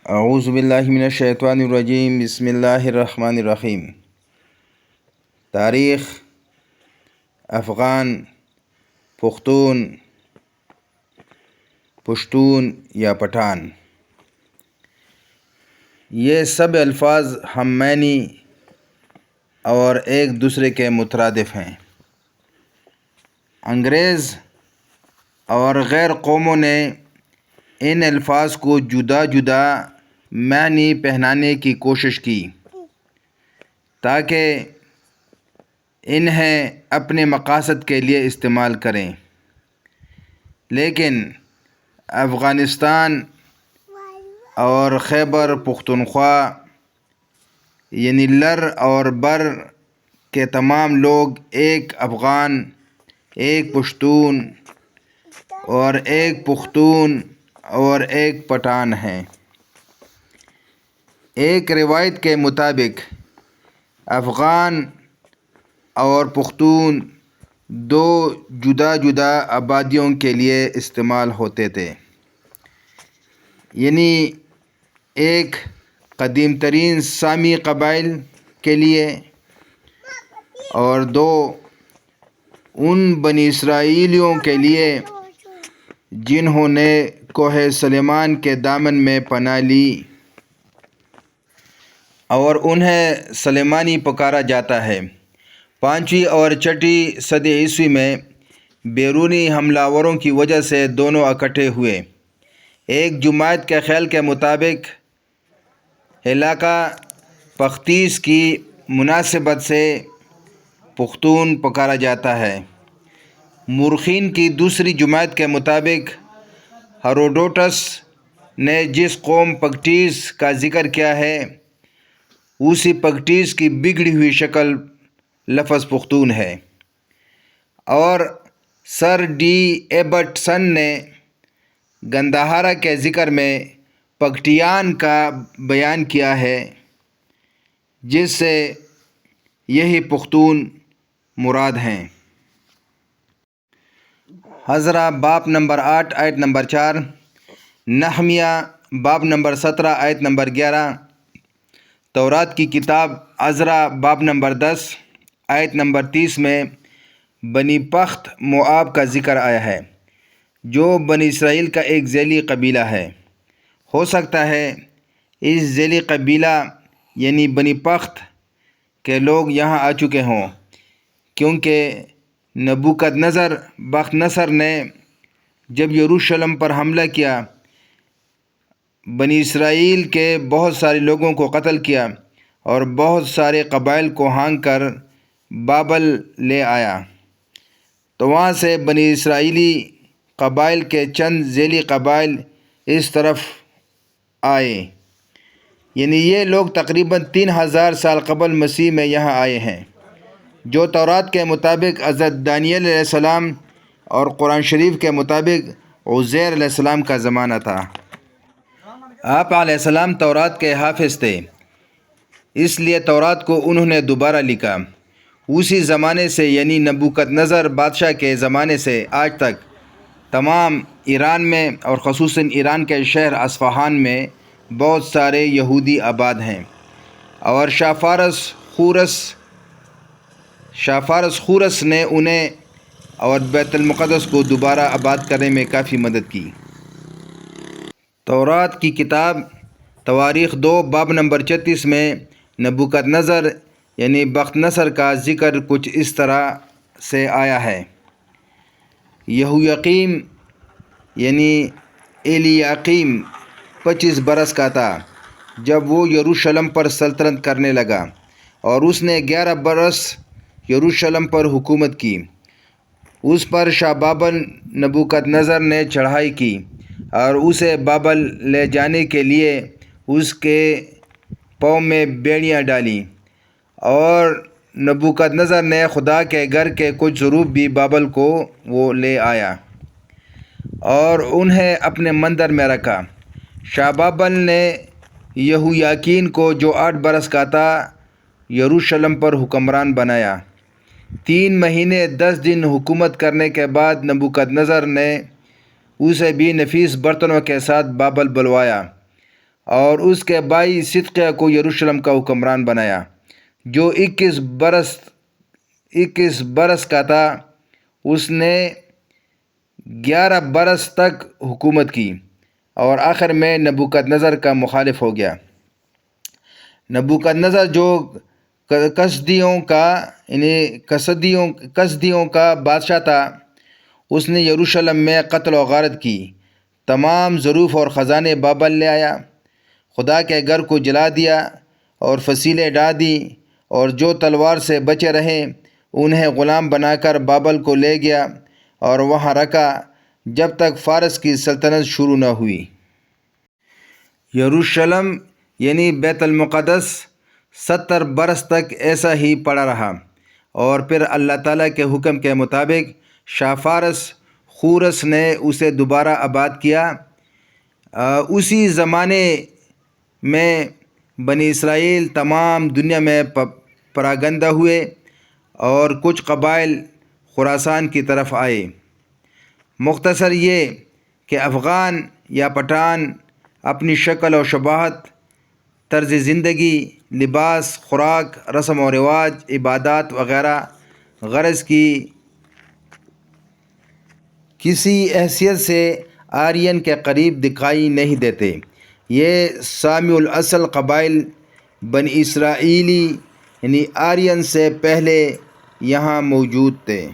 اعوذ باللہ من الشیطان الرجیم، بسم اللہ الرحمن الرحیم۔ تاریخ افغان، پختون، پشتون یا پٹھان، یہ سب الفاظ ہم معنی اور ایک دوسرے کے مترادف ہیں۔ انگریز اور غیر قوموں نے ان الفاظ کو جدا جدا معنی پہنانے کی کوشش کی تاکہ انہیں اپنے مقاصد کے لیے استعمال کریں، لیکن افغانستان اور خیبر پختونخوا یعنی لر اور بر کے تمام لوگ ایک افغان، ایک پشتون اور ایک پختون اور ایک پٹھان ہیں۔ ایک روایت کے مطابق افغان اور پختون دو جدا جدا آبادیوں کے لیے استعمال ہوتے تھے، یعنی ایک قدیم ترین سامی قبائل کے لیے اور دو ان بنی اسرائیلیوں کے لیے جنہوں نے کوہ سلیمان کے دامن میں پناہ لی اور انہیں سلیمانی پکارا جاتا ہے۔ 5ویں اور 6ویں صدی عیسوی میں بیرونی حملہ آوروں کی وجہ سے دونوں اکٹھے ہوئے۔ ایک جماعت کے خیال کے مطابق علاقہ پختیس کی مناسبت سے پختون پکارا جاتا ہے۔ مورخین کی دوسری جماعت کے مطابق ہیروڈوٹس نے جس قوم پکٹیس کا ذکر کیا ہے اسی پکٹیس کی بگڑی ہوئی شکل لفظ پختون ہے، اور سر ڈی ایبٹسن نے گندھارا کے ذکر میں پکٹیان کا بیان کیا ہے، جس سے یہی پختون مراد ہیں۔ عزرا باب نمبر 8 آیت نمبر 4، نحمیہ باب نمبر 17 آیت نمبر 11، تورات کی کتاب عزرا باب نمبر 10 آیت نمبر 30 میں بنی پخت موآب کا ذکر آیا ہے، جو بنی اسرائیل کا ایک ذیلی قبیلہ ہے۔ ہو سکتا ہے اس ذیلی قبیلہ یعنی بنی پخت کے لوگ یہاں آ چکے ہوں، کیونکہ نبوکد نظر بخت نصر نے جب یروشلم پر حملہ کیا بنی اسرائیل کے بہت سارے لوگوں کو قتل کیا اور بہت سارے قبائل کو ہانک کر بابل لے آیا، تو وہاں سے بنی اسرائیلی قبائل کے چند ذیلی قبائل اس طرف آئے، یعنی یہ لوگ تقریباً 3000 سال قبل مسیح میں یہاں آئے ہیں، جو تورات کے مطابق حضرت دانیال علیہ السلام اور قرآن شریف کے مطابق عزیر علیہ السلام کا زمانہ تھا۔ آپ علیہ السلام تورات کے حافظ تھے، اس لیے تورات کو انہوں نے دوبارہ لکھا۔ اسی زمانے سے یعنی نبوکد نظر بادشاہ کے زمانے سے آج تک تمام ایران میں اور خصوصاً ایران کے شہر اصفہان میں بہت سارے یہودی آباد ہیں، اور شاہ فارس خورس نے انہیں اور بیت المقدس کو دوبارہ آباد کرنے میں کافی مدد کی۔ تورات کی کتاب تواریخ 2 باب نمبر 36 میں نبوکد نظر یعنی بخت نصر کا ذکر کچھ اس طرح سے آیا ہے۔ یہویقیم یعنی ایلیاقیم 25 برس کا تھا جب وہ یروشلم پر سلطنت کرنے لگا، اور اس نے 11 برس یروشلم پر حکومت کی۔ اس پر شاہ بابل نبوکد نظر نے چڑھائی کی اور اسے بابل لے جانے کے لیے اس کے پاؤں میں بیڑیاں ڈالیں، اور نبوکد نظر نے خدا کے گھر کے کچھ ضروب بھی بابل کو وہ لے آیا اور انہیں اپنے مندر میں رکھا۔ شاہ بابل نے یہویاکین کو جو 8 برس کا تھا یروشلم پر حکمران بنایا۔ 3 مہینے 10 دن حکومت کرنے کے بعد نبوکد نظر نے اسے بھی نفیس برتنوں کے ساتھ بابل بلوایا اور اس کے بھائی صدقیہ کو یروشلم کا حکمران بنایا، جو 21 برس کا تھا۔ اس نے 11 برس تک حکومت کی اور آخر میں نبوکدنضر کا مخالف ہو گیا۔ نبوکدنضر جو کسدیوں کا بادشاہ تھا، اس نے یروشلم میں قتل و غارت کی، تمام ظروف اور خزانے بابل لے آیا، خدا کے گھر کو جلا دیا اور فصیلیں ڈال دی، اور جو تلوار سے بچے رہے انہیں غلام بنا کر بابل کو لے گیا اور وہاں رکھا جب تک فارس کی سلطنت شروع نہ ہوئی۔ یروشلم یعنی بیت المقدس 70 برس تک ایسا ہی پڑا رہا، اور پھر اللہ تعالیٰ کے حکم کے مطابق شاہ فارس خورس نے اسے دوبارہ آباد کیا۔ اسی زمانے میں بنی اسرائیل تمام دنیا میں پراگندہ ہوئے اور کچھ قبائل خراسان کی طرف آئے۔ مختصر یہ کہ افغان یا پٹھان اپنی شکل و شباہت، طرز زندگی، لباس، خوراک، رسم و رواج، عبادات وغیرہ غرض کی کسی حیثیت سے آرین کے قریب دکھائی نہیں دیتے۔ یہ سامی الاصل قبائل بنی اسرائیلی یعنی آرین سے پہلے یہاں موجود تھے۔